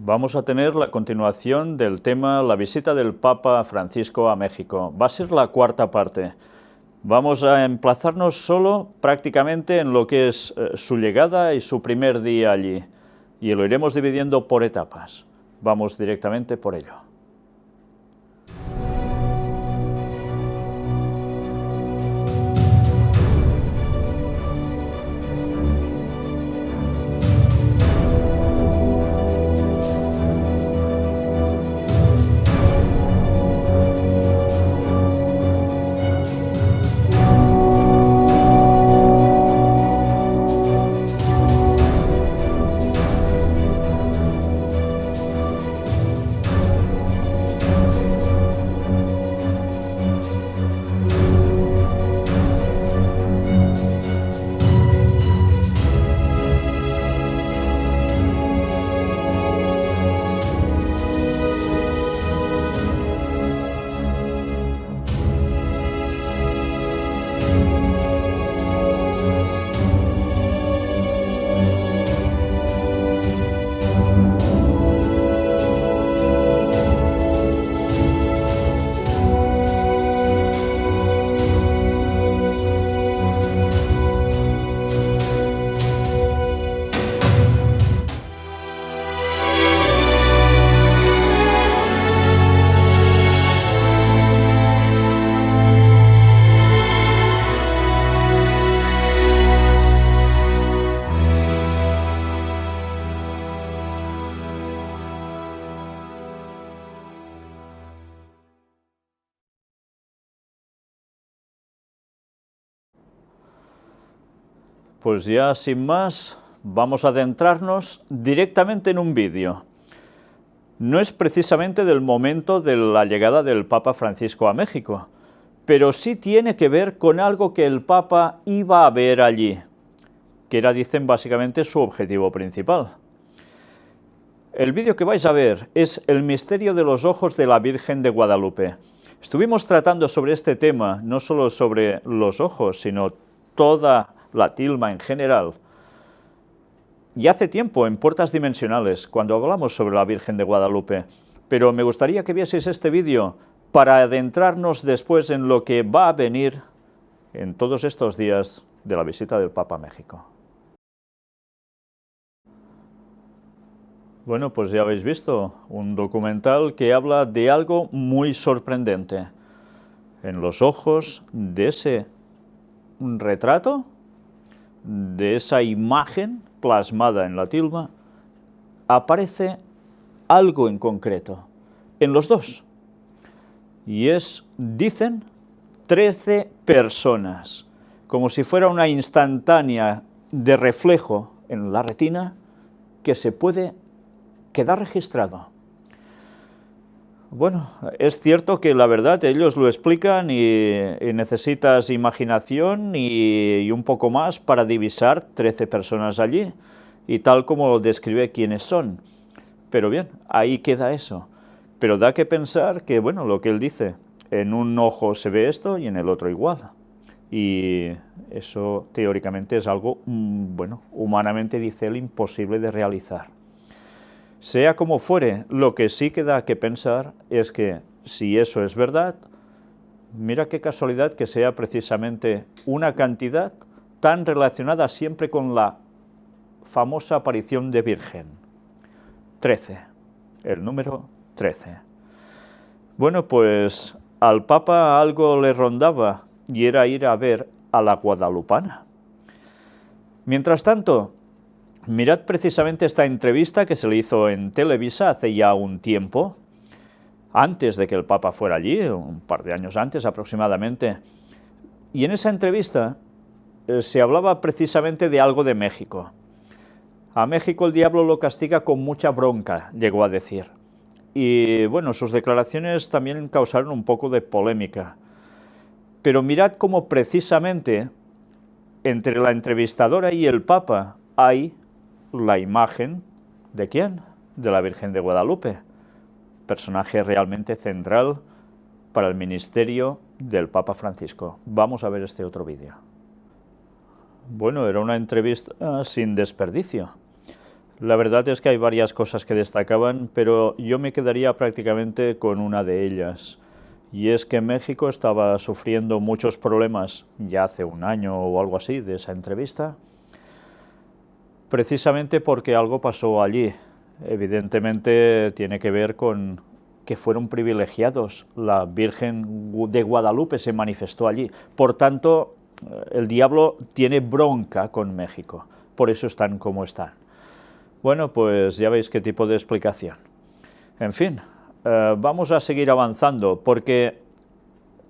Vamos a tener la continuación del tema la visita del Papa Francisco a México. Va a ser la cuarta parte. Vamos a emplazarnos solo prácticamente en lo que es su llegada y su primer día allí. Y lo iremos dividiendo por etapas. Vamos directamente por ello. Pues ya sin más, vamos a adentrarnos directamente en un vídeo. No es precisamente del momento de la llegada del Papa Francisco a México, pero sí tiene que ver con algo que el Papa iba a ver allí, que era, dicen, básicamente su objetivo principal. El vídeo que vais a ver es el misterio de los ojos de la Virgen de Guadalupe. Estuvimos tratando sobre este tema, no solo sobre los ojos, sino toda la tilma en general. Y hace tiempo, en Puertas Dimensionales, cuando hablamos sobre la Virgen de Guadalupe, pero me gustaría que vieseis este vídeo para adentrarnos después en lo que va a venir en todos estos días de la visita del Papa a México. Bueno, pues ya habéis visto un documental que habla de algo muy sorprendente. En los ojos de ese retrato, de esa imagen plasmada en la tilma, aparece algo en concreto, en los dos. Y es, dicen, 13 personas, como si fuera una instantánea de reflejo en la retina que se puede quedar registrado. Bueno, es cierto que la verdad ellos lo explican y necesitas imaginación y un poco más para divisar 13 personas allí, y tal como describe quiénes son. Pero bien, ahí queda eso. Pero da que pensar que, bueno, lo que él dice, en un ojo se ve esto y en el otro igual. Y eso teóricamente es algo, bueno, humanamente, dice él, imposible de realizar. Sea como fuere, lo que sí que da que pensar es que, si eso es verdad, mira qué casualidad que sea precisamente una cantidad tan relacionada siempre con la famosa aparición de Virgen. 13, el número 13. Bueno, pues al Papa algo le rondaba y era ir a ver a la guadalupana. Mientras tanto, mirad precisamente esta entrevista que se le hizo en Televisa hace ya un tiempo, antes de que el Papa fuera allí, un par de años antes aproximadamente. Y en esa entrevista se hablaba precisamente de algo de México. A México el diablo lo castiga con mucha bronca, llegó a decir. Y bueno, sus declaraciones también causaron un poco de polémica. Pero mirad cómo precisamente entre la entrevistadora y el Papa hay la imagen ¿de quién? De la Virgen de Guadalupe, personaje realmente central para el ministerio del Papa Francisco. Vamos a ver este otro vídeo. Bueno, era una entrevista sin desperdicio. La verdad es que hay varias cosas que destacaban, pero yo me quedaría prácticamente con una de ellas. Y es que México estaba sufriendo muchos problemas ya hace un año o algo así de esa entrevista, precisamente porque algo pasó allí. Evidentemente tiene que ver con que fueron privilegiados. La Virgen de Guadalupe se manifestó allí. Por tanto, el diablo tiene bronca con México. Por eso están como están. Bueno, pues ya veis qué tipo de explicación. En fin, vamos a seguir avanzando porque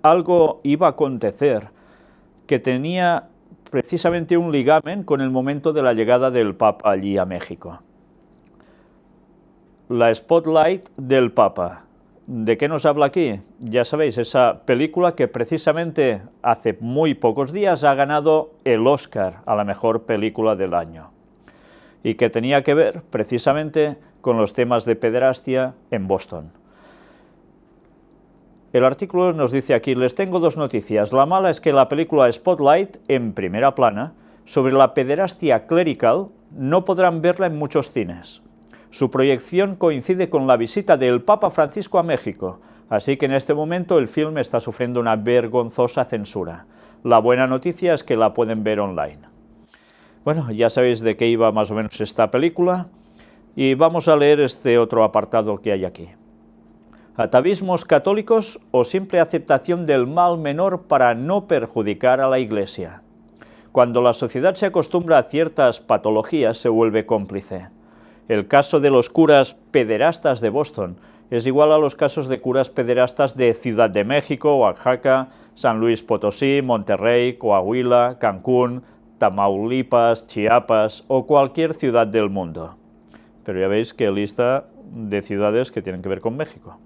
algo iba a acontecer que tenía precisamente un ligamen con el momento de la llegada del Papa allí a México. La Spotlight del Papa. ¿De qué nos habla aquí? Ya sabéis, esa película que precisamente hace muy pocos días ha ganado el Oscar a la mejor película del año y que tenía que ver precisamente con los temas de pederastia en Boston. El artículo nos dice aquí, les tengo dos noticias. La mala es que la película Spotlight, en primera plana, sobre la pederastia clerical, no podrán verla en muchos cines. Su proyección coincide con la visita del Papa Francisco a México, así que en este momento el film está sufriendo una vergonzosa censura. La buena noticia es que la pueden ver online. Bueno, ya sabéis de qué iba más o menos esta película, y vamos a leer este otro apartado que hay aquí. ¿Atavismos católicos o simple aceptación del mal menor para no perjudicar a la Iglesia? Cuando la sociedad se acostumbra a ciertas patologías, se vuelve cómplice. El caso de los curas pederastas de Boston es igual a los casos de curas pederastas de Ciudad de México, Oaxaca, San Luis Potosí, Monterrey, Coahuila, Cancún, Tamaulipas, Chiapas o cualquier ciudad del mundo. Pero ya veis qué lista de ciudades que tienen que ver con México.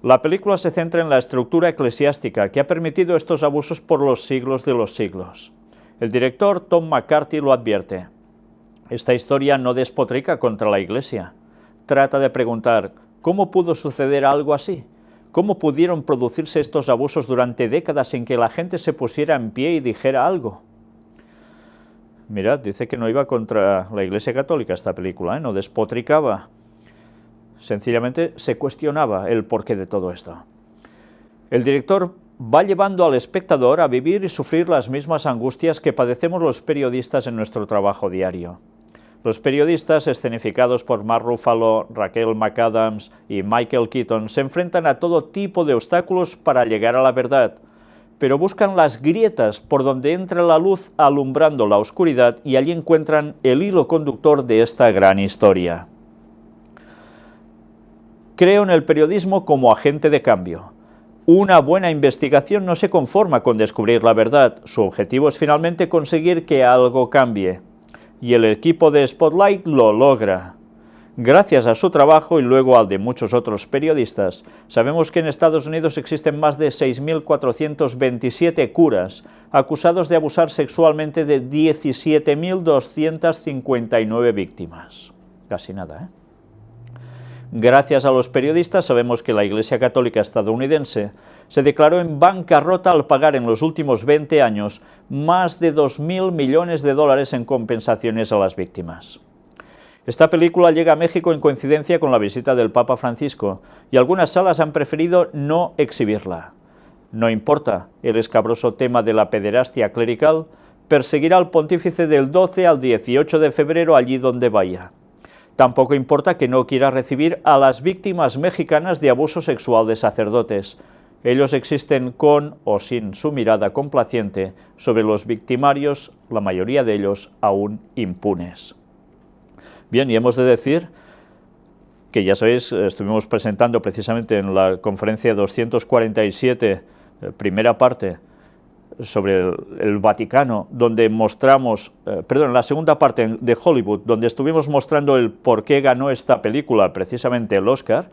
La película se centra en la estructura eclesiástica que ha permitido estos abusos por los siglos de los siglos. El director Tom McCarthy lo advierte. Esta historia no despotrica contra la Iglesia. Trata de preguntar, ¿cómo pudo suceder algo así? ¿Cómo pudieron producirse estos abusos durante décadas sin que la gente se pusiera en pie y dijera algo? Mirad, dice que no iba contra la Iglesia Católica esta película, no despotricaba. Sencillamente se cuestionaba el porqué de todo esto. El director va llevando al espectador a vivir y sufrir las mismas angustias que padecemos los periodistas en nuestro trabajo diario. Los periodistas, escenificados por Mark Ruffalo, Rachel McAdams y Michael Keaton, se enfrentan a todo tipo de obstáculos para llegar a la verdad, pero buscan las grietas por donde entra la luz alumbrando la oscuridad y allí encuentran el hilo conductor de esta gran historia. Creo en el periodismo como agente de cambio. Una buena investigación no se conforma con descubrir la verdad, su objetivo es finalmente conseguir que algo cambie. Y el equipo de Spotlight lo logra. Gracias a su trabajo y luego al de muchos otros periodistas, sabemos que en Estados Unidos existen más de 6.427 curas acusados de abusar sexualmente de 17.259 víctimas. Casi nada, ¿eh? Gracias a los periodistas sabemos que la Iglesia Católica estadounidense se declaró en bancarrota al pagar en los últimos 20 años más de 2.000 millones de dólares en compensaciones a las víctimas. Esta película llega a México en coincidencia con la visita del Papa Francisco y algunas salas han preferido no exhibirla. No importa, el escabroso tema de la pederastia clerical perseguirá al pontífice del 12 al 18 de febrero allí donde vaya. Tampoco importa que no quiera recibir a las víctimas mexicanas de abuso sexual de sacerdotes. Ellos existen con o sin su mirada complaciente sobre los victimarios, la mayoría de ellos aún impunes. Bien, y hemos de decir que ya sabéis, estuvimos presentando precisamente en la conferencia 247, primera parte, sobre el Vaticano, donde mostramos, la segunda parte de Hollywood, donde estuvimos mostrando el por qué ganó esta película precisamente el Oscar,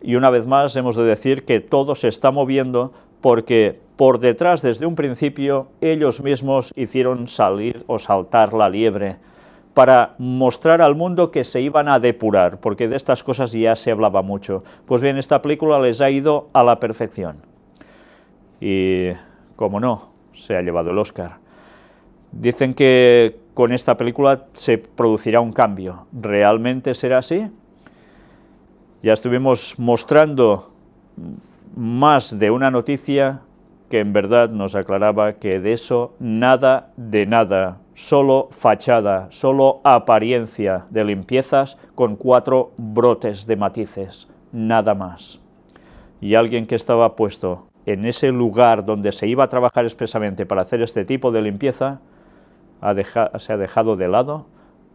y una vez más hemos de decir que todo se está moviendo porque por detrás desde un principio ellos mismos hicieron salir o saltar la liebre para mostrar al mundo que se iban a depurar, porque de estas cosas ya se hablaba mucho. Pues bien, esta película les ha ido a la perfección. Y, como no, se ha llevado el Oscar. Dicen que con esta película se producirá un cambio. ¿Realmente será así? Ya estuvimos mostrando más de una noticia que en verdad nos aclaraba que de eso nada de nada, solo fachada, solo apariencia de limpiezas con 4 brotes de matices, nada más. Y alguien que estaba puesto en ese lugar donde se iba a trabajar expresamente para hacer este tipo de limpieza, se ha dejado de lado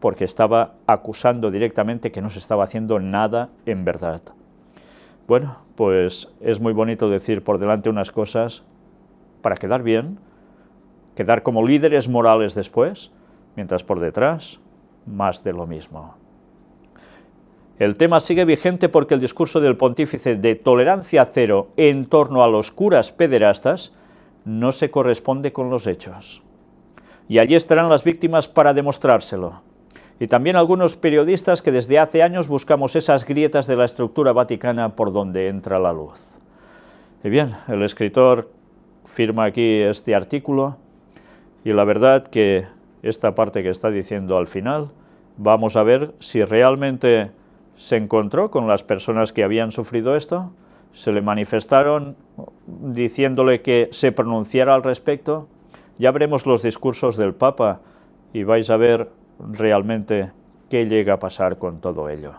porque estaba acusando directamente que no se estaba haciendo nada en verdad. Bueno, pues es muy bonito decir por delante unas cosas para quedar bien, quedar como líderes morales después, mientras por detrás, más de lo mismo. El tema sigue vigente porque el discurso del pontífice de tolerancia cero en torno a los curas pederastas no se corresponde con los hechos. Y allí estarán las víctimas para demostrárselo. Y también algunos periodistas que desde hace años buscamos esas grietas de la estructura vaticana por donde entra la luz. Y bien, el escritor firma aquí este artículo y la verdad que esta parte que está diciendo al final, vamos a ver si realmente se encontró con las personas que habían sufrido esto, se le manifestaron diciéndole que se pronunciara al respecto. Ya veremos los discursos del Papa y vais a ver realmente qué llega a pasar con todo ello.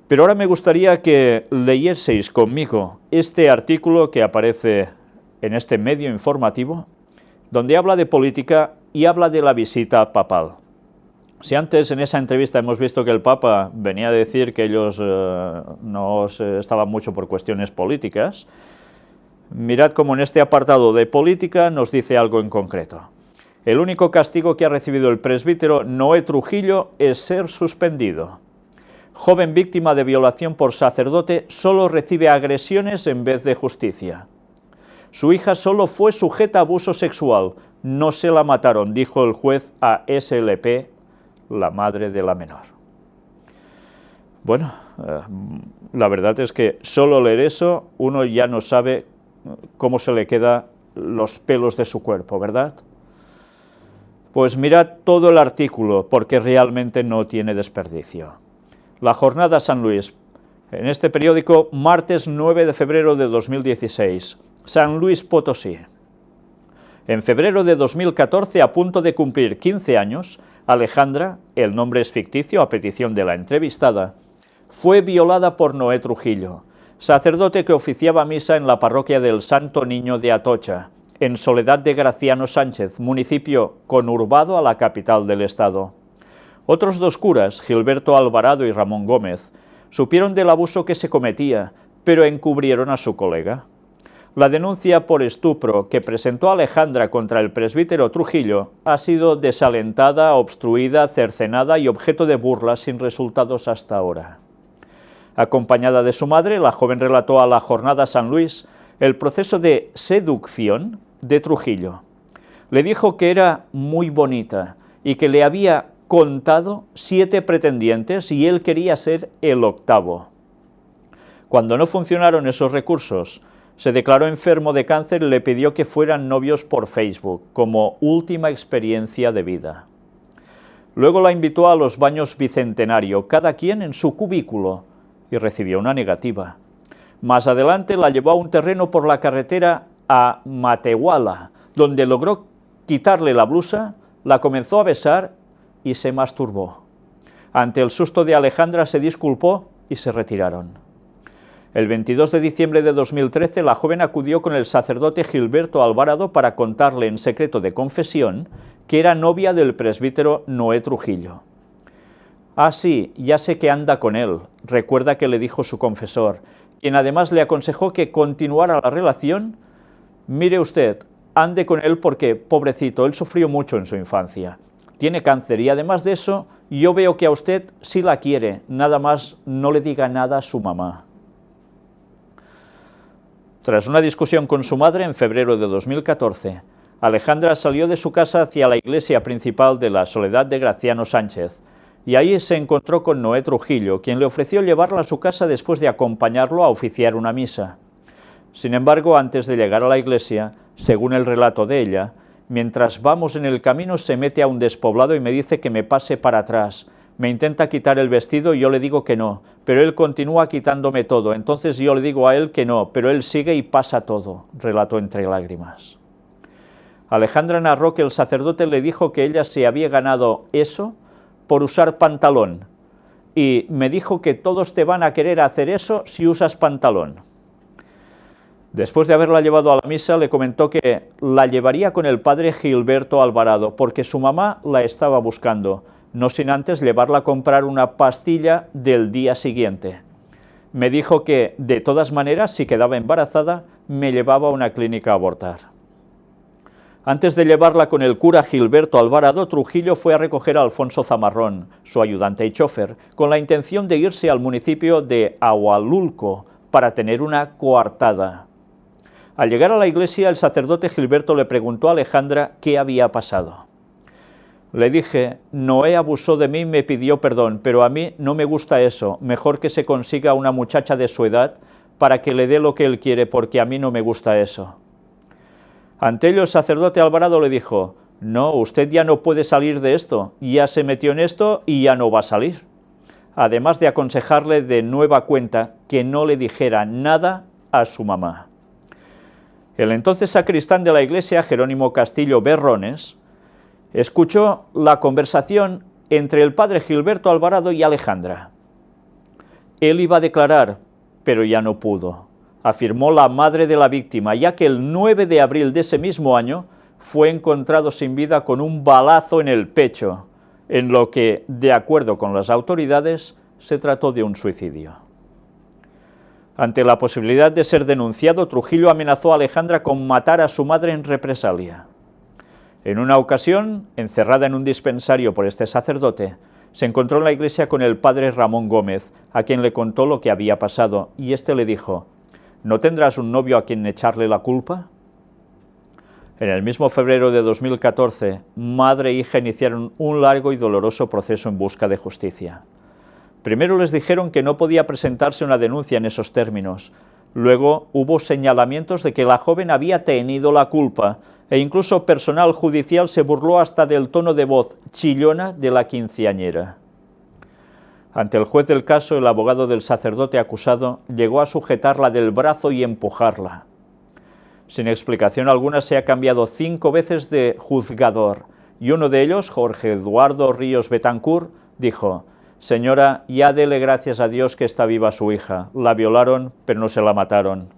Pero ahora me gustaría que leyeseis conmigo este artículo que aparece en este medio informativo, donde habla de política y habla de la visita papal. Si antes en esa entrevista hemos visto que el Papa venía a decir que ellos no estaban mucho por cuestiones políticas, mirad cómo en este apartado de política nos dice algo en concreto. El único castigo que ha recibido el presbítero Noé Trujillo es ser suspendido. Joven víctima de violación por sacerdote solo recibe agresiones en vez de justicia. Su hija solo fue sujeta a abuso sexual, no se la mataron, dijo el juez a SLP, la madre de la menor. Bueno, la verdad es que solo leer eso uno ya no sabe cómo se le quedan los pelos de su cuerpo, ¿verdad? Pues mirad todo el artículo, porque realmente no tiene desperdicio. La Jornada San Luis, en este periódico, martes 9 de febrero de 2016, San Luis Potosí. En febrero de 2014, a punto de cumplir 15 años, Alejandra, el nombre es ficticio a petición de la entrevistada, fue violada por Noé Trujillo, sacerdote que oficiaba misa en la parroquia del Santo Niño de Atocha, en Soledad de Graciano Sánchez, municipio conurbado a la capital del estado. Otros 2 curas, Gilberto Alvarado y Ramón Gómez, supieron del abuso que se cometía, pero encubrieron a su colega. La denuncia por estupro que presentó Alejandra contra el presbítero Trujillo ha sido desalentada, obstruida, cercenada y objeto de burlas sin resultados hasta ahora. Acompañada de su madre, la joven relató a la Jornada San Luis el proceso de seducción de Trujillo. Le dijo que era muy bonita y que le había contado 7 pretendientes y él quería ser el 8º. Cuando no funcionaron esos recursos, se declaró enfermo de cáncer y le pidió que fueran novios por Facebook, como última experiencia de vida. Luego la invitó a los baños Bicentenario, cada quien en su cubículo, y recibió una negativa. Más adelante la llevó a un terreno por la carretera a Matehuala, donde logró quitarle la blusa, la comenzó a besar y se masturbó. Ante el susto de Alejandra se disculpó y se retiraron. El 22 de diciembre de 2013 la joven acudió con el sacerdote Gilberto Alvarado para contarle en secreto de confesión que era novia del presbítero Noé Trujillo. «Ah, sí, ya sé que anda con él», recuerda que le dijo su confesor, quien además le aconsejó que continuara la relación. «Mire usted, ande con él porque, pobrecito, él sufrió mucho en su infancia. Tiene cáncer y además de eso, yo veo que a usted sí la quiere, nada más no le diga nada a su mamá». Tras una discusión con su madre en febrero de 2014, Alejandra salió de su casa hacia la iglesia principal de la Soledad de Graciano Sánchez, y ahí se encontró con Noé Trujillo, quien le ofreció llevarla a su casa después de acompañarlo a oficiar una misa. Sin embargo, antes de llegar a la iglesia, según el relato de ella, Mientras vamos en el camino se mete a un despoblado y me dice que me pase para atrás. Me intenta quitar el vestido y yo le digo que no, pero él continúa quitándome todo. Entonces yo le digo a él que no, pero él sigue y pasa todo, relató entre lágrimas. Alejandra narró que el sacerdote le dijo que ella se había ganado eso por usar pantalón, y me dijo que todos te van a querer hacer eso si usas pantalón. Después de haberla llevado a la misa, le comentó que la llevaría con el padre Gilberto Alvarado, porque su mamá la estaba buscando, no sin antes llevarla a comprar una pastilla del día siguiente. Me dijo que, de todas maneras, si quedaba embarazada, me llevaba a una clínica a abortar. Antes de llevarla con el cura Gilberto Alvarado, Trujillo fue a recoger a Alfonso Zamarrón, su ayudante y chofer, con la intención de irse al municipio de Ahualulco para tener una coartada. Al llegar a la iglesia, el sacerdote Gilberto le preguntó a Alejandra qué había pasado. Le dije, Noé abusó de mí y me pidió perdón, pero a mí no me gusta eso, mejor que se consiga una muchacha de su edad para que le dé lo que él quiere, porque a mí no me gusta eso. Ante ello el sacerdote Alvarado le dijo, no, usted ya no puede salir de esto, ya se metió en esto y ya no va a salir. Además de aconsejarle de nueva cuenta que no le dijera nada a su mamá. El entonces sacristán de la iglesia, Jerónimo Castillo Berrones, escuchó la conversación entre el padre Gilberto Alvarado y Alejandra. Él iba a declarar, pero ya no pudo, afirmó la madre de la víctima, ya que el 9 de abril de ese mismo año fue encontrado sin vida con un balazo en el pecho, en lo que, de acuerdo con las autoridades, se trató de un suicidio. Ante la posibilidad de ser denunciado, Trujillo amenazó a Alejandra con matar a su madre en represalia. En una ocasión, encerrada en un dispensario por este sacerdote, se encontró en la iglesia con el padre Ramón Gómez, a quien le contó lo que había pasado, y éste le dijo, ¿no tendrás un novio a quien echarle la culpa? En el mismo febrero de 2014, madre e hija iniciaron un largo y doloroso proceso en busca de justicia. Primero les dijeron que no podía presentarse una denuncia en esos términos. Luego hubo señalamientos de que la joven había tenido la culpa, e incluso personal judicial se burló hasta del tono de voz chillona de la quinceañera. Ante el juez del caso, el abogado del sacerdote acusado llegó a sujetarla del brazo y empujarla. Sin explicación alguna se ha cambiado 5 veces de juzgador, y uno de ellos, Jorge Eduardo Ríos Betancourt, dijo, «Señora, ya dele gracias a Dios que está viva su hija. La violaron, pero no se la mataron».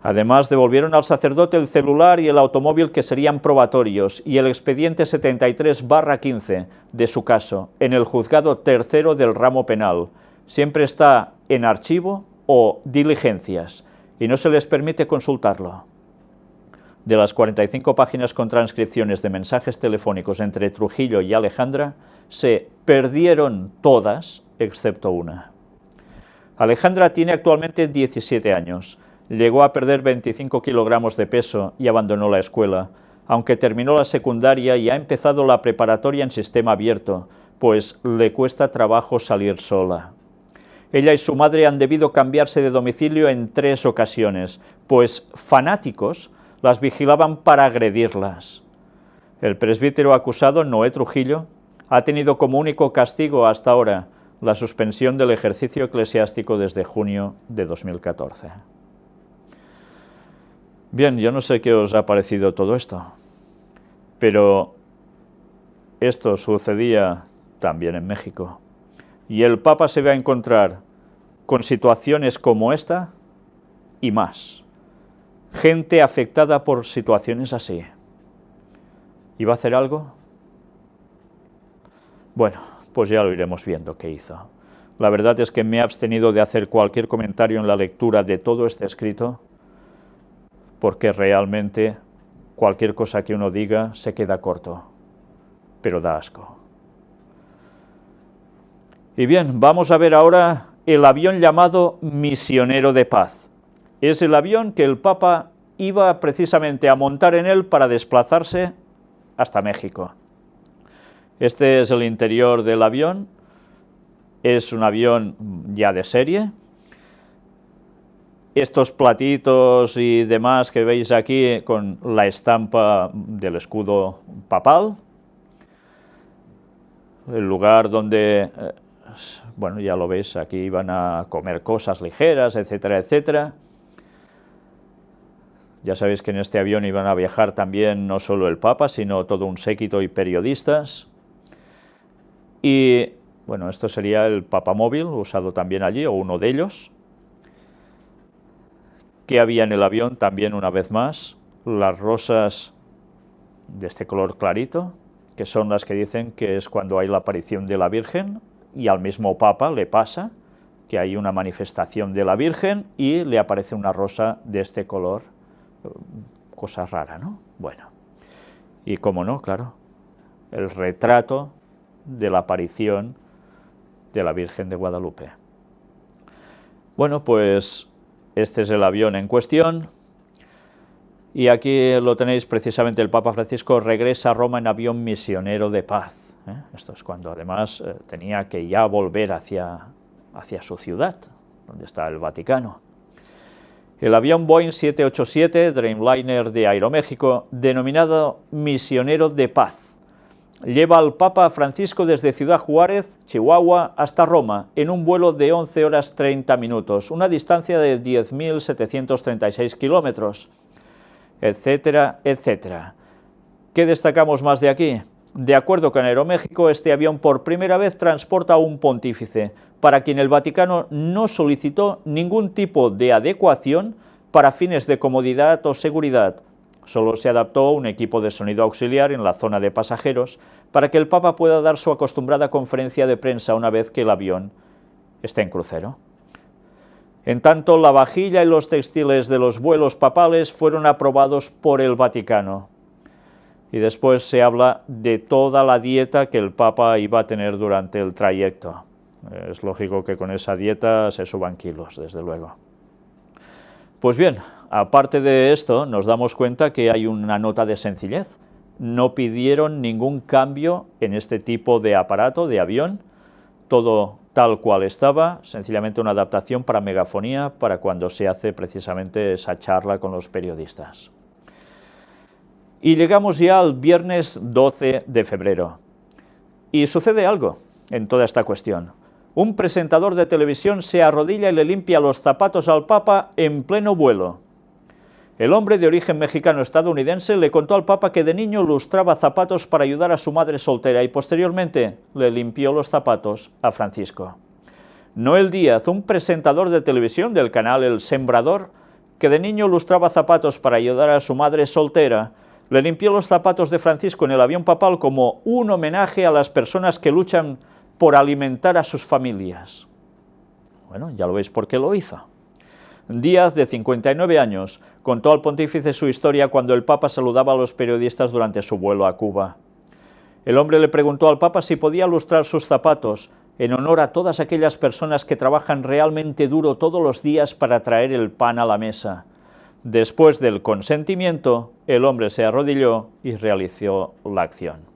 Además, devolvieron al sacerdote el celular y el automóvil que serían probatorios y el expediente 73/15 de su caso en el juzgado tercero del ramo penal. Siempre está en archivo o diligencias y no se les permite consultarlo. De las 45 páginas con transcripciones de mensajes telefónicos entre Trujillo y Alejandra, se perdieron todas, excepto una. Alejandra tiene actualmente 17 años. Llegó a perder 25 kilogramos de peso y abandonó la escuela, aunque terminó la secundaria y ha empezado la preparatoria en sistema abierto, pues le cuesta trabajo salir sola. Ella y su madre han debido cambiarse de domicilio en 3 ocasiones, pues fanáticos las vigilaban para agredirlas. El presbítero acusado, Noé Trujillo, ha tenido como único castigo hasta ahora la suspensión del ejercicio eclesiástico desde junio de 2014. Bien, yo no sé qué os ha parecido todo esto, pero esto sucedía también en México. Y el Papa se va a encontrar con situaciones como esta y más. Gente afectada por situaciones así. ¿Y va a hacer algo? Bueno, pues ya lo iremos viendo qué hizo. La verdad es que me he abstenido de hacer cualquier comentario en la lectura de todo este escrito, porque realmente cualquier cosa que uno diga se queda corto, pero da asco. Y bien, vamos a ver ahora el avión llamado Misionero de Paz. Es el avión que el Papa iba precisamente a montar en él para desplazarse hasta México. Este es el interior del avión, es un avión ya de serie, estos platitos y demás que veis aquí con la estampa del escudo papal, el lugar donde, bueno, ya lo veis, aquí iban a comer cosas ligeras, etcétera, etcétera. Ya sabéis que en este avión iban a viajar también no solo el Papa, sino todo un séquito y periodistas. Y, bueno, esto sería el papamóvil, usado también allí, o uno de ellos. ¿Qué había en el avión? También, una vez más, las rosas de este color clarito, que son las que dicen que es cuando hay la aparición de la Virgen, y al mismo Papa le pasa que hay una manifestación de la Virgen y le aparece una rosa de este color. Cosa rara, ¿no? Bueno, y cómo no, claro, el retrato de la aparición de la Virgen de Guadalupe. Bueno, pues este es el avión en cuestión, y aquí lo tenéis precisamente. El Papa Francisco regresa a Roma en avión misionero de paz. Esto es cuando además tenía que ya volver hacia su ciudad, donde está el Vaticano. El avión Boeing 787 Dreamliner de Aeroméxico, denominado misionero de paz, lleva al Papa Francisco desde Ciudad Juárez, Chihuahua, hasta Roma, en un vuelo de 11 horas 30 minutos, una distancia de 10.736 kilómetros, etcétera, etcétera. ¿Qué destacamos más de aquí? De acuerdo con Aeroméxico, este avión por primera vez transporta a un pontífice, para quien el Vaticano no solicitó ningún tipo de adecuación para fines de comodidad o seguridad. Solo se adaptó un equipo de sonido auxiliar en la zona de pasajeros para que el Papa pueda dar su acostumbrada conferencia de prensa una vez que el avión esté en crucero. En tanto, la vajilla y los textiles de los vuelos papales fueron aprobados por el Vaticano. Y después se habla de toda la dieta que el Papa iba a tener durante el trayecto. Es lógico que con esa dieta se suban kilos, desde luego. Pues bien, aparte de esto, nos damos cuenta que hay una nota de sencillez. No pidieron ningún cambio en este tipo de aparato, de avión, todo tal cual estaba, sencillamente una adaptación para megafonía, para cuando se hace precisamente esa charla con los periodistas. Y llegamos ya al viernes 12 de febrero. Y sucede algo en toda esta cuestión. Un presentador de televisión se arrodilla y le limpia los zapatos al Papa en pleno vuelo. El hombre de origen mexicano-estadounidense le contó al Papa que de niño lustraba zapatos para ayudar a su madre soltera y posteriormente le limpió los zapatos a Francisco. Noel Díaz, un presentador de televisión del canal El Sembrador, que de niño lustraba zapatos para ayudar a su madre soltera, le limpió los zapatos de Francisco en el avión papal como un homenaje a las personas que luchan por alimentar a sus familias. Bueno, ya lo veis por qué lo hizo. Díaz, de 59 años, contó al pontífice su historia cuando el Papa saludaba a los periodistas durante su vuelo a Cuba. El hombre le preguntó al Papa si podía lustrar sus zapatos en honor a todas aquellas personas que trabajan realmente duro todos los días para traer el pan a la mesa. Después del consentimiento, el hombre se arrodilló y realizó la acción.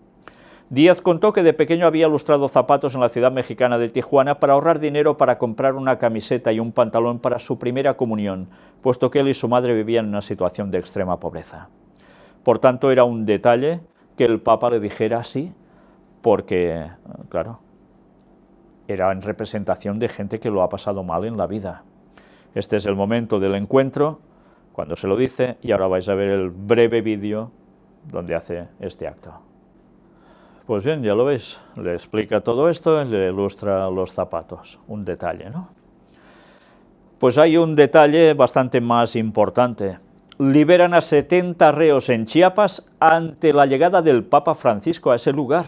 Díaz contó que de pequeño había lustrado zapatos en la ciudad mexicana de Tijuana para ahorrar dinero para comprar una camiseta y un pantalón para su primera comunión, puesto que él y su madre vivían en una situación de extrema pobreza. Por tanto, era un detalle que el Papa le dijera así, porque, claro, era en representación de gente que lo ha pasado mal en la vida. Este es el momento del encuentro, cuando se lo dice, y ahora vais a ver el breve vídeo donde hace este acto. Pues bien, ya lo veis, le explica todo esto y le ilustra los zapatos, un detalle, ¿no? Pues hay un detalle bastante más importante. Liberan a 70 reos en Chiapas ante la llegada del Papa Francisco a ese lugar.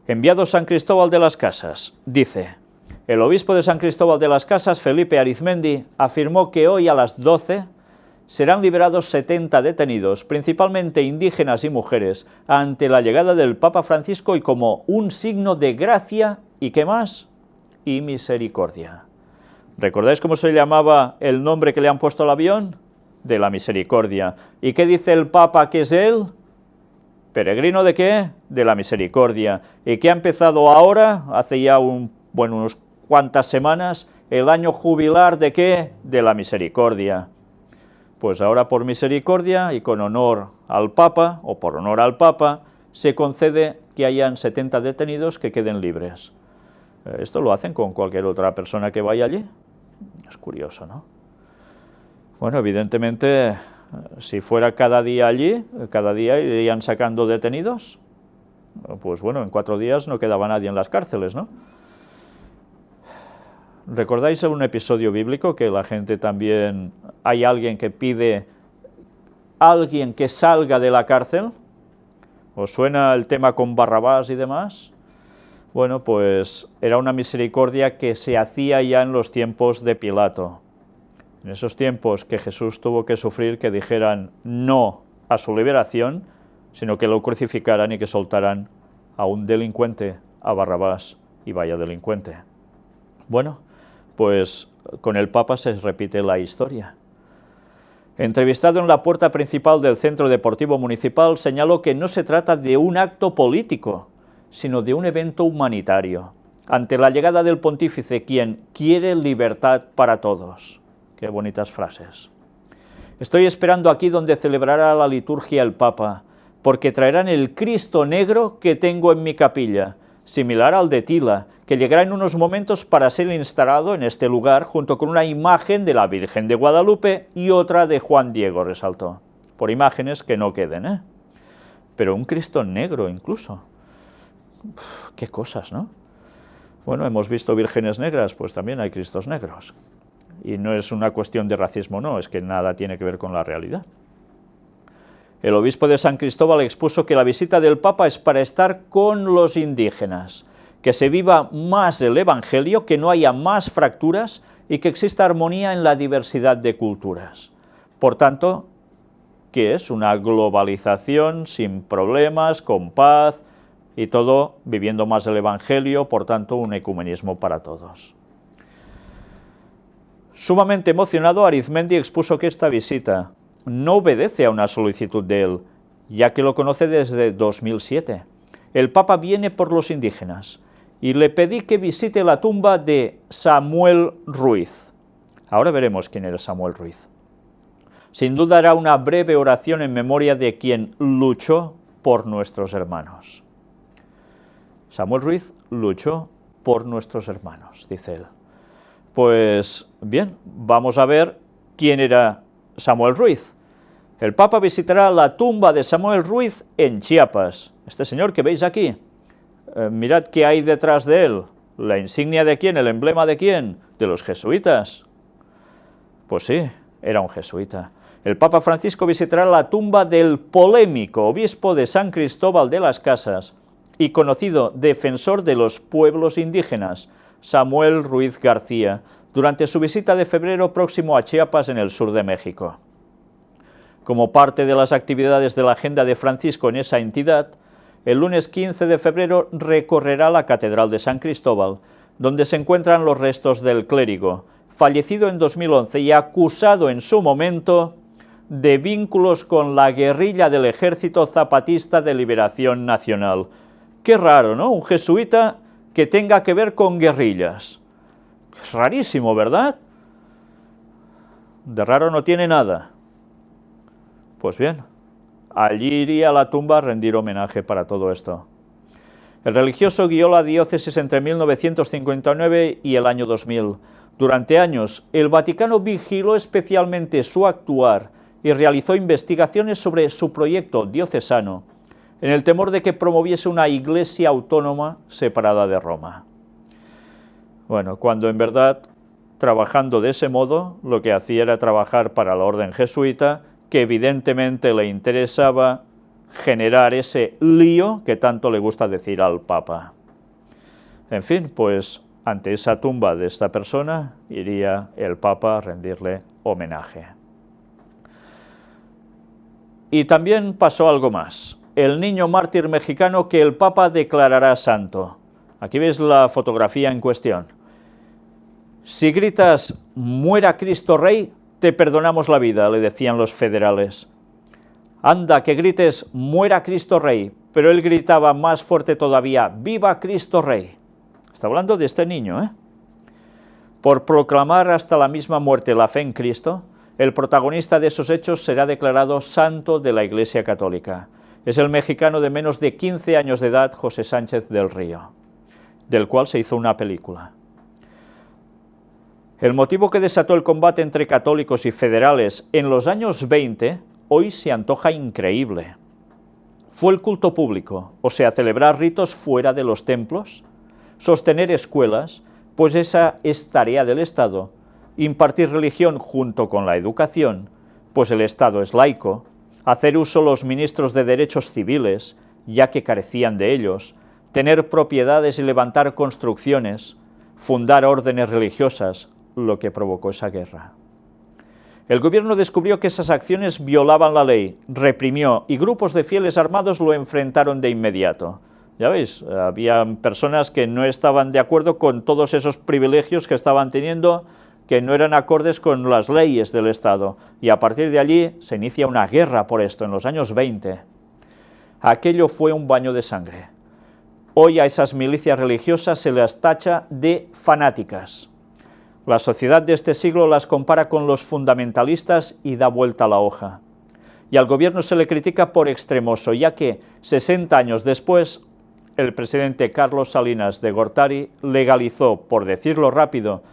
Enviado San Cristóbal de las Casas, dice: el obispo de San Cristóbal de las Casas, Felipe Arizmendi, afirmó que hoy a las 12 serán liberados 70 detenidos, principalmente indígenas y mujeres, ante la llegada del Papa Francisco y como un signo de gracia y ¿qué más? Y misericordia. ¿Recordáis cómo se llamaba el nombre que le han puesto al avión? De la misericordia. ¿Y qué dice el Papa que es él? ¿Peregrino de qué? De la misericordia. ¿Y qué ha empezado ahora, hace ya unas cuantas semanas? el año jubilar ¿de qué? De la misericordia. Pues ahora por misericordia y con honor al Papa, o por honor al Papa, se concede que hayan 70 detenidos que queden libres. Esto lo hacen con cualquier otra persona que vaya allí. Es curioso, ¿no? Bueno, evidentemente, si fuera cada día allí, cada día irían sacando detenidos, pues bueno, en 4 días no quedaba nadie en las cárceles, ¿no? ¿Recordáis un episodio bíblico que la gente también, hay alguien que pide a alguien que salga de la cárcel? ¿Os suena el tema con Barrabás y demás? Bueno, pues era una misericordia que se hacía ya en los tiempos de Pilato. En esos tiempos que Jesús tuvo que sufrir que dijeran no a su liberación, sino que lo crucificaran y que soltaran a un delincuente, a Barrabás, y vaya delincuente. Bueno, pues con el Papa se repite la historia. Entrevistado en la puerta principal del Centro Deportivo Municipal, señaló que no se trata de un acto político, sino de un evento humanitario, ante la llegada del pontífice, quien quiere libertad para todos. Qué bonitas frases. Estoy esperando aquí donde celebrará la liturgia el Papa, porque traerán el Cristo negro que tengo en mi capilla, similar al de Tila, que llegará en unos momentos para ser instalado en este lugar, junto con una imagen de la Virgen de Guadalupe y otra de Juan Diego, resaltó. Por imágenes que no queden, ¿eh? Pero un Cristo negro incluso. Uf, qué cosas, ¿no? Bueno, hemos visto vírgenes negras, pues también hay Cristos negros. Y no es una cuestión de racismo, no, es que nada tiene que ver con la realidad. El obispo de San Cristóbal expuso que la visita del Papa es para estar con los indígenas, que se viva más el Evangelio, que no haya más fracturas y que exista armonía en la diversidad de culturas. Por tanto, ¿qué es? Una globalización sin problemas, con paz y todo viviendo más el Evangelio, por tanto, un ecumenismo para todos. Sumamente emocionado, Arizmendi expuso que esta visita no obedece a una solicitud de él, ya que lo conoce desde 2007. El Papa viene por los indígenas y le pedí que visite la tumba de Samuel Ruiz. Ahora veremos quién era Samuel Ruiz. Sin duda hará una breve oración en memoria de quien luchó por nuestros hermanos. Samuel Ruiz luchó por nuestros hermanos, dice él. Pues bien, vamos a ver quién era Samuel Ruiz. El Papa visitará la tumba de Samuel Ruiz en Chiapas. Este señor que veis aquí, mirad qué hay detrás de él. ¿La insignia de quién? ¿El emblema de quién? ¿De los jesuitas? Pues sí, era un jesuita. El Papa Francisco visitará la tumba del polémico obispo de San Cristóbal de las Casas y conocido defensor de los pueblos indígenas, Samuel Ruiz García, durante su visita de febrero próximo a Chiapas, en el sur de México. Como parte de las actividades de la agenda de Francisco en esa entidad, el lunes 15 de febrero recorrerá la Catedral de San Cristóbal, donde se encuentran los restos del clérigo, fallecido en 2011 y acusado en su momento de vínculos con la guerrilla del Ejército Zapatista de Liberación Nacional. Qué raro, ¿no? Un jesuita que tenga que ver con guerrillas. Es rarísimo, ¿verdad? De raro no tiene nada. Pues bien, allí iría a la tumba a rendir homenaje para todo esto. El religioso guió la diócesis entre 1959 y el año 2000. Durante años, el Vaticano vigiló especialmente su actuar y realizó investigaciones sobre su proyecto diocesano, en el temor de que promoviese una iglesia autónoma separada de Roma. Bueno, cuando en verdad, trabajando de ese modo, lo que hacía era trabajar para la orden jesuita, que evidentemente le interesaba generar ese lío que tanto le gusta decir al Papa. En fin, pues ante esa tumba de esta persona iría el Papa a rendirle homenaje. Y también pasó algo más. El niño mártir mexicano que el Papa declarará santo. Aquí veis la fotografía en cuestión. Si gritas «Muera Cristo Rey», te perdonamos la vida, le decían los federales. Anda, que grites «Muera Cristo Rey», pero él gritaba más fuerte todavía «Viva Cristo Rey». Está hablando de este niño, ¿eh? Por proclamar hasta la misma muerte la fe en Cristo, el protagonista de esos hechos será declarado santo de la Iglesia Católica. Es el mexicano de menos de 15 años de edad, José Sánchez del Río, del cual se hizo una película. El motivo que desató el combate entre católicos y federales en los años 20, hoy se antoja increíble. Fue el culto público, o sea, celebrar ritos fuera de los templos, sostener escuelas, pues esa es tarea del Estado, impartir religión junto con la educación, pues el Estado es laico, hacer uso los ministros de derechos civiles, ya que carecían de ellos, tener propiedades y levantar construcciones, fundar órdenes religiosas, lo que provocó esa guerra. El gobierno descubrió que esas acciones violaban la ley, reprimió y grupos de fieles armados lo enfrentaron de inmediato. Ya veis, había personas que no estaban de acuerdo con todos esos privilegios que estaban teniendo, que no eran acordes con las leyes del Estado, y a partir de allí se inicia una guerra por esto, en los años 20. Aquello fue un baño de sangre. Hoy a esas milicias religiosas se las tacha de fanáticas. La sociedad de este siglo las compara con los fundamentalistas y da vuelta a la hoja. Y al gobierno se le critica por extremoso, ya que 60 años después, el presidente Carlos Salinas de Gortari legalizó, por decirlo rápido,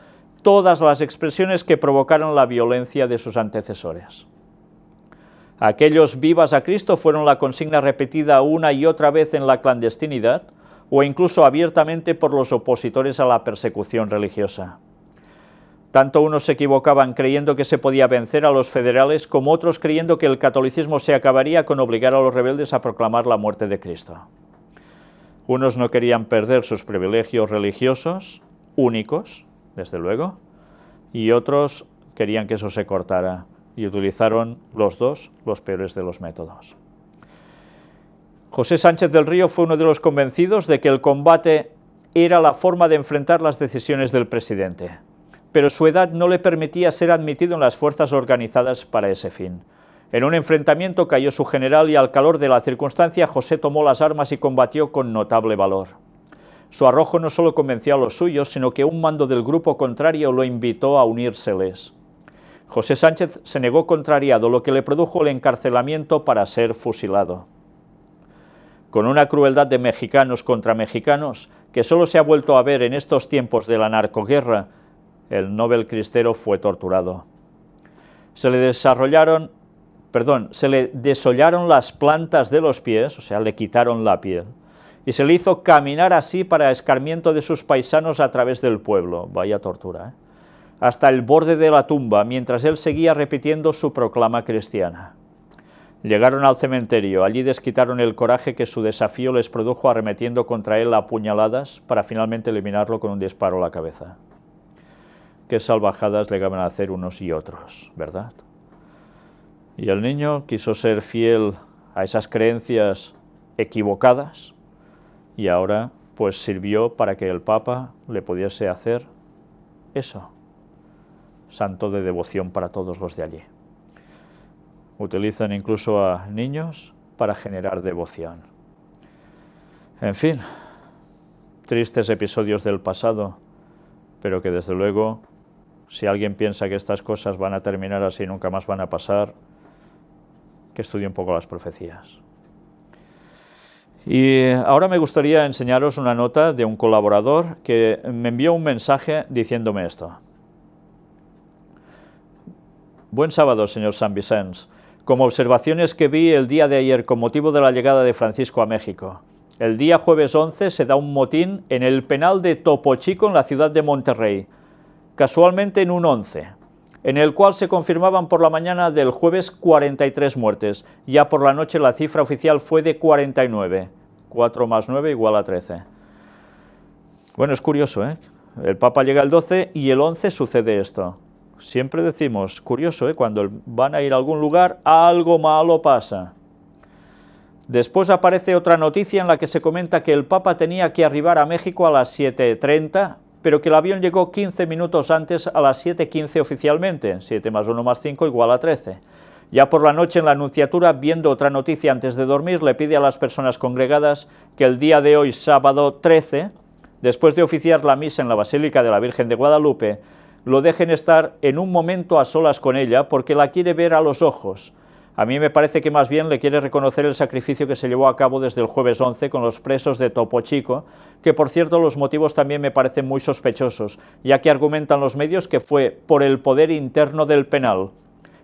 todas las expresiones que provocaron la violencia de sus antecesores. Aquellos vivas a Cristo fueron la consigna repetida una y otra vez en la clandestinidad o incluso abiertamente por los opositores a la persecución religiosa. Tanto unos se equivocaban creyendo que se podía vencer a los federales como otros creyendo que el catolicismo se acabaría con obligar a los rebeldes a proclamar la muerte de Cristo. Unos no querían perder sus privilegios religiosos, únicos, desde luego, y otros querían que eso se cortara, y utilizaron los dos los peores de los métodos. José Sánchez del Río fue uno de los convencidos de que el combate era la forma de enfrentar las decisiones del presidente, pero su edad no le permitía ser admitido en las fuerzas organizadas para ese fin. En un enfrentamiento cayó su general y al calor de la circunstancia José tomó las armas y combatió con notable valor. Su arrojo no solo convenció a los suyos, sino que un mando del grupo contrario lo invitó a unírseles. José Sánchez se negó contrariado, lo que le produjo el encarcelamiento para ser fusilado. Con una crueldad de mexicanos contra mexicanos que solo se ha vuelto a ver en estos tiempos de la narcoguerra, el Nobel cristero fue torturado. Se le desollaron las plantas de los pies, o sea, le quitaron la piel, y se le hizo caminar así para escarmiento de sus paisanos a través del pueblo, vaya tortura, hasta el borde de la tumba, mientras él seguía repitiendo su proclama cristiana. Llegaron al cementerio, allí desquitaron el coraje que su desafío les produjo arremetiendo contra él a puñaladas para finalmente eliminarlo con un disparo a la cabeza. Qué salvajadas le van a hacer unos y otros, ¿verdad? Y el niño quiso ser fiel a esas creencias equivocadas y ahora pues sirvió para que el Papa le pudiese hacer eso, santo de devoción para todos los de allí. Utilizan incluso a niños para generar devoción. En fin, tristes episodios del pasado, pero que desde luego, si alguien piensa que estas cosas van a terminar así y nunca más van a pasar, que estudie un poco las profecías. Y ahora me gustaría enseñaros una nota de un colaborador que me envió un mensaje diciéndome esto. Buen sábado, señor San Vicens. Como observaciones que vi el día de ayer con motivo de la llegada de Francisco a México. El día jueves 11 se da un motín en el penal de Topo Chico en la ciudad de Monterrey, casualmente en un 11, en el cual se confirmaban por la mañana del jueves 43 muertes. Ya por la noche la cifra oficial fue de 49. 4 más 9 igual a 13. Bueno, es curioso, ¿eh? El Papa llega el 12 y el 11 sucede esto. Siempre decimos, curioso, cuando van a ir a algún lugar, algo malo pasa. Después aparece otra noticia en la que se comenta que el Papa tenía que arribar a México a las 7:30, pero que el avión llegó 15 minutos antes, a las 7:15 oficialmente. 7 más 1 más 5 igual a 13. Ya por la noche en la Anunciatura, viendo otra noticia antes de dormir, le pide a las personas congregadas que el día de hoy, sábado 13, después de oficiar la misa en la Basílica de la Virgen de Guadalupe, lo dejen estar en un momento a solas con ella porque la quiere ver a los ojos. A mí me parece que más bien le quiere reconocer el sacrificio que se llevó a cabo desde el jueves 11 con los presos de Topo Chico, que por cierto los motivos también me parecen muy sospechosos, ya que argumentan los medios que fue por el poder interno del penal,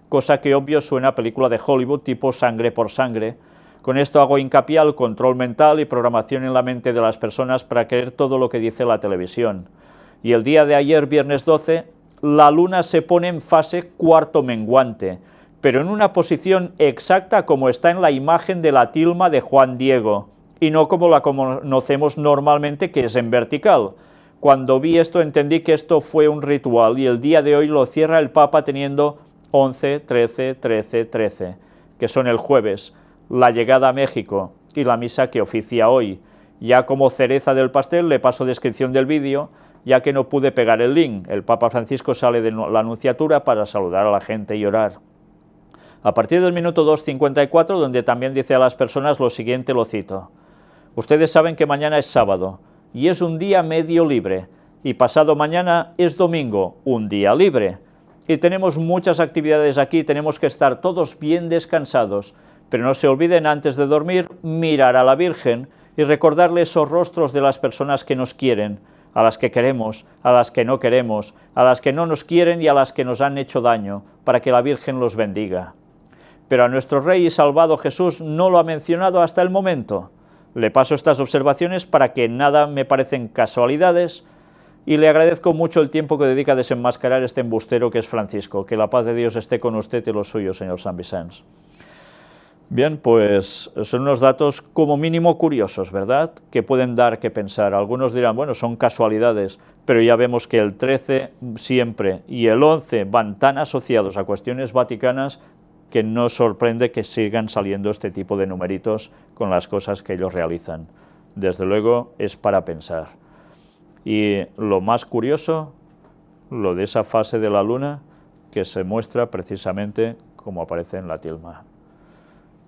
cosa que obvio suena a película de Hollywood tipo Sangre por Sangre. Con esto hago hincapié al control mental y programación en la mente de las personas para creer todo lo que dice la televisión. Y el día de ayer, viernes 12, la luna se pone en fase cuarto menguante, pero en una posición exacta como está en la imagen de la tilma de Juan Diego, y no como la conocemos normalmente, que es en vertical. Cuando vi esto entendí que esto fue un ritual, y el día de hoy lo cierra el Papa teniendo 11, 13, 13, 13, que son el jueves, la llegada a México y la misa que oficia hoy. Ya como cereza del pastel le paso descripción del vídeo, ya que no pude pegar el link. El Papa Francisco sale de la Anunciatura para saludar a la gente y orar. A partir del minuto 2:54, donde también dice a las personas lo siguiente, lo cito: ustedes saben que mañana es sábado, y es un día medio libre, y pasado mañana es domingo, un día libre. Y tenemos muchas actividades aquí, tenemos que estar todos bien descansados, pero no se olviden antes de dormir mirar a la Virgen y recordarle esos rostros de las personas que nos quieren, a las que queremos, a las que no queremos, a las que no nos quieren y a las que nos han hecho daño, para que la Virgen los bendiga. Pero a nuestro Rey y Salvado Jesús no lo ha mencionado hasta el momento. Le paso estas observaciones para que nada me parecen casualidades, y le agradezco mucho el tiempo que dedica a desenmascarar este embustero que es Francisco. Que la paz de Dios esté con usted y los suyos, señor San Vicens. Bien, pues son unos datos como mínimo curiosos, ¿verdad?, que pueden dar que pensar. Algunos dirán, bueno, son casualidades, pero ya vemos que el 13 siempre y el 11 van tan asociados a cuestiones vaticanas que no sorprende que sigan saliendo este tipo de numeritos con las cosas que ellos realizan. Desde luego es para pensar. Y lo más curioso, lo de esa fase de la luna, que se muestra precisamente como aparece en la tilma.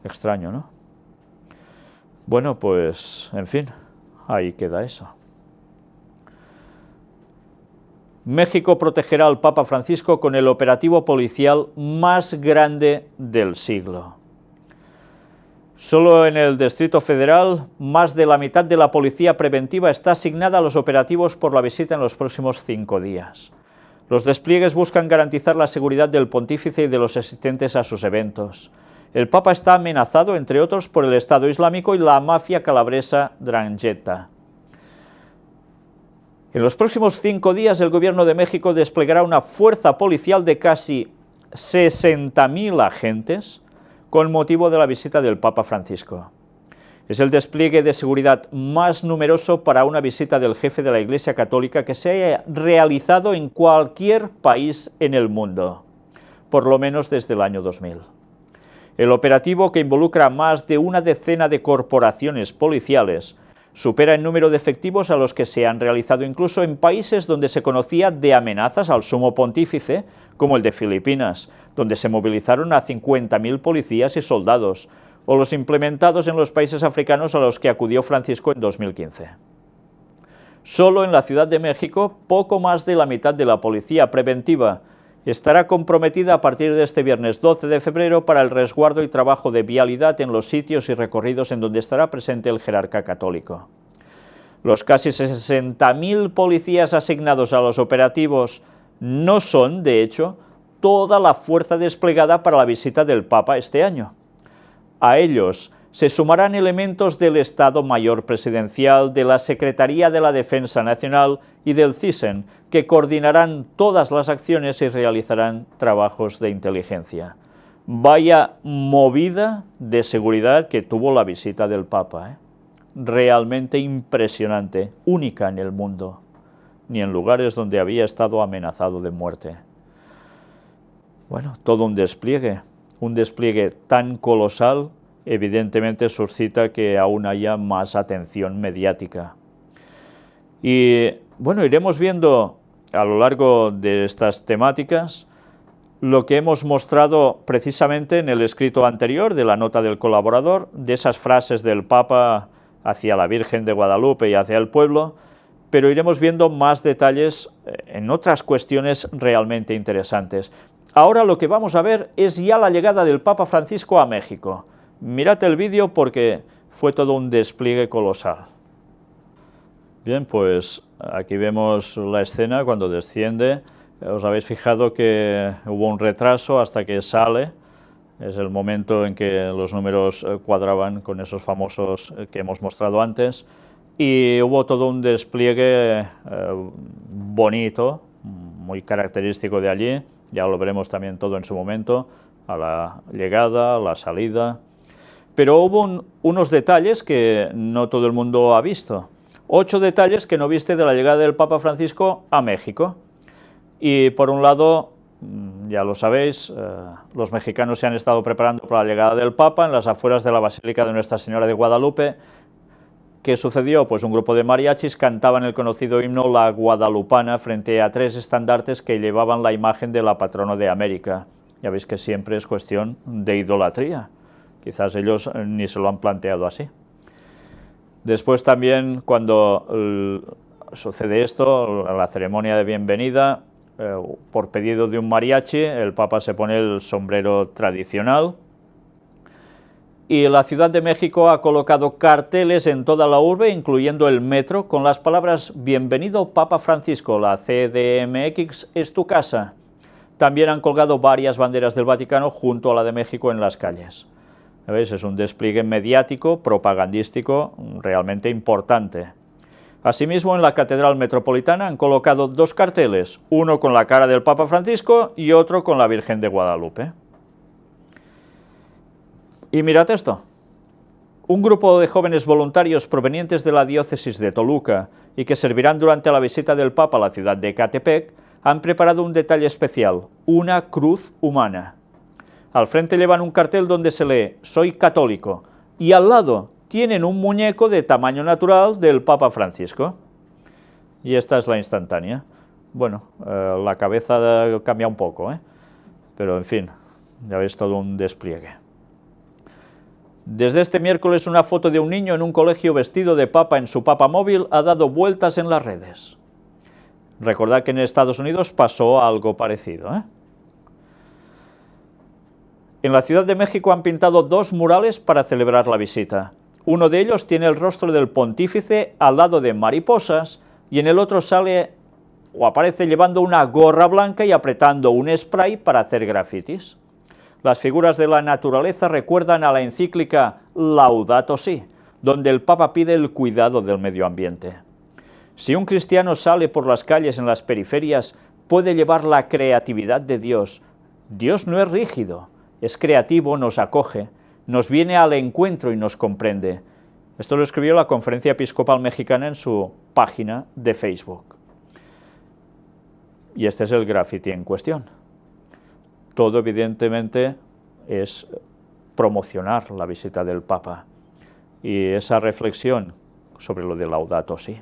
Extraño, ¿no? Bueno, pues, en fin, ahí queda eso. México protegerá al Papa Francisco con el operativo policial más grande del siglo. Solo en el Distrito Federal, más de la mitad de la policía preventiva está asignada a los operativos por la visita en los próximos 5 días. Los despliegues buscan garantizar la seguridad del pontífice y de los asistentes a sus eventos. El Papa está amenazado, entre otros, por el Estado Islámico y la mafia calabresa 'Ndrangheta. En los próximos 5 días el Gobierno de México desplegará una fuerza policial de casi 60.000 agentes con motivo de la visita del Papa Francisco. Es el despliegue de seguridad más numeroso para una visita del jefe de la Iglesia Católica que se haya realizado en cualquier país en el mundo, por lo menos desde el año 2000. El operativo, que involucra más de una decena de corporaciones policiales, supera en número de efectivos a los que se han realizado incluso en países donde se conocía de amenazas al sumo pontífice, como el de Filipinas, donde se movilizaron a 50.000 policías y soldados, o los implementados en los países africanos a los que acudió Francisco en 2015. Solo en la Ciudad de México, poco más de la mitad de la policía preventiva estará comprometida a partir de este viernes 12 de febrero para el resguardo y trabajo de vialidad en los sitios y recorridos en donde estará presente el jerarca católico. Los casi 60.000 policías asignados a los operativos no son, de hecho, toda la fuerza desplegada para la visita del Papa este año. A ellos se sumarán elementos del Estado Mayor Presidencial, de la Secretaría de la Defensa Nacional y del CISEN, que coordinarán todas las acciones y realizarán trabajos de inteligencia. Vaya movida de seguridad que tuvo la visita del Papa, ¿eh? Realmente impresionante, única en el mundo, ni en lugares donde había estado amenazado de muerte. Bueno, todo un despliegue tan colosal, evidentemente suscita que aún haya más atención mediática. Y bueno, iremos viendo a lo largo de estas temáticas lo que hemos mostrado precisamente en el escrito anterior de la nota del colaborador, de esas frases del Papa hacia la Virgen de Guadalupe y hacia el pueblo, pero iremos viendo más detalles en otras cuestiones realmente interesantes. Ahora lo que vamos a ver es ya la llegada del Papa Francisco a México. Mirad el vídeo porque fue todo un despliegue colosal. Bien, pues aquí vemos la escena cuando desciende. Os habéis fijado que hubo un retraso hasta que sale. Es el momento en que los números cuadraban con esos famosos que hemos mostrado antes. Y hubo todo un despliegue bonito, muy característico de allí. Ya lo veremos también todo en su momento, a la llegada, a la salida. Pero hubo unos detalles que no todo el mundo ha visto. 8 detalles que no viste de la llegada del Papa Francisco a México. Y por un lado, ya lo sabéis, los mexicanos se han estado preparando para la llegada del Papa en las afueras de la Basílica de Nuestra Señora de Guadalupe. ¿Qué sucedió? Pues un grupo de mariachis cantaban el conocido himno La Guadalupana frente a 3 estandartes que llevaban la imagen de la patrona de América. Ya veis que siempre es cuestión de idolatría. Quizás ellos ni se lo han planteado así. Después también, cuando sucede esto, la ceremonia de bienvenida, por pedido de un mariachi, el Papa se pone el sombrero tradicional. Y la Ciudad de México ha colocado carteles en toda la urbe, incluyendo el metro, con las palabras «Bienvenido Papa Francisco, la CDMX es tu casa». También han colgado varias banderas del Vaticano junto a la de México en las calles. ¿Veis? Es un despliegue mediático, propagandístico, realmente importante. Asimismo, en la Catedral Metropolitana han colocado 2 carteles, uno con la cara del Papa Francisco y otro con la Virgen de Guadalupe. Y mirad esto, un grupo de jóvenes voluntarios provenientes de la diócesis de Toluca y que servirán durante la visita del Papa a la ciudad de Ecatepec han preparado un detalle especial, una cruz humana. Al frente llevan un cartel donde se lee «Soy católico» y al lado tienen un muñeco de tamaño natural del Papa Francisco. Y esta es la instantánea. Bueno, la cabeza cambia un poco, pero en fin, ya veis todo un despliegue. Desde este miércoles una foto de un niño en un colegio vestido de papa en su papa móvil ha dado vueltas en las redes. Recordad que en Estados Unidos pasó algo parecido, En la Ciudad de México han pintado 2 murales para celebrar la visita. Uno de ellos tiene el rostro del pontífice al lado de mariposas y en el otro sale o aparece llevando una gorra blanca y apretando un spray para hacer grafitis. Las figuras de la naturaleza recuerdan a la encíclica Laudato Si, donde el Papa pide el cuidado del medio ambiente. Si un cristiano sale por las calles en las periferias, puede llevar la creatividad de Dios. Dios no es rígido, es creativo, nos acoge, nos viene al encuentro y nos comprende. Esto lo escribió la Conferencia Episcopal Mexicana en su página de Facebook. Y este es el graffiti en cuestión. Todo evidentemente es promocionar la visita del Papa y esa reflexión sobre lo de Laudato Si.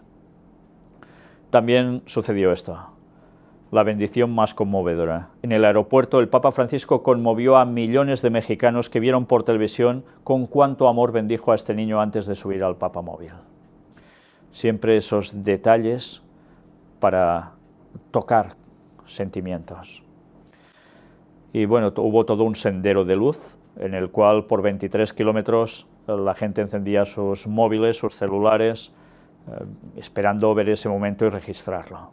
También sucedió esto, la bendición más conmovedora. En el aeropuerto el Papa Francisco conmovió a millones de mexicanos que vieron por televisión con cuánto amor bendijo a este niño antes de subir al Papa móvil. Siempre esos detalles para tocar sentimientos. Y bueno, hubo todo un sendero de luz en el cual por 23 kilómetros la gente encendía sus móviles, sus celulares, esperando ver ese momento y registrarlo.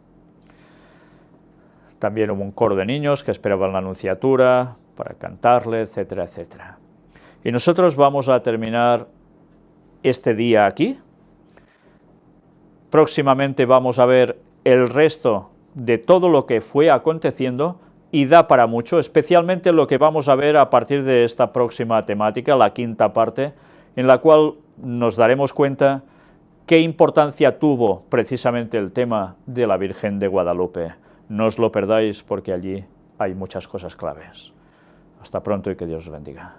También hubo un coro de niños que esperaban la anunciatura para cantarle, etcétera, etcétera. Y nosotros vamos a terminar este día aquí. Próximamente vamos a ver el resto de todo lo que fue aconteciendo y da para mucho, especialmente lo que vamos a ver a partir de esta próxima temática, la 5ª parte, en la cual nos daremos cuenta qué importancia tuvo precisamente el tema de la Virgen de Guadalupe. No os lo perdáis porque allí hay muchas cosas claves. Hasta pronto y que Dios os bendiga.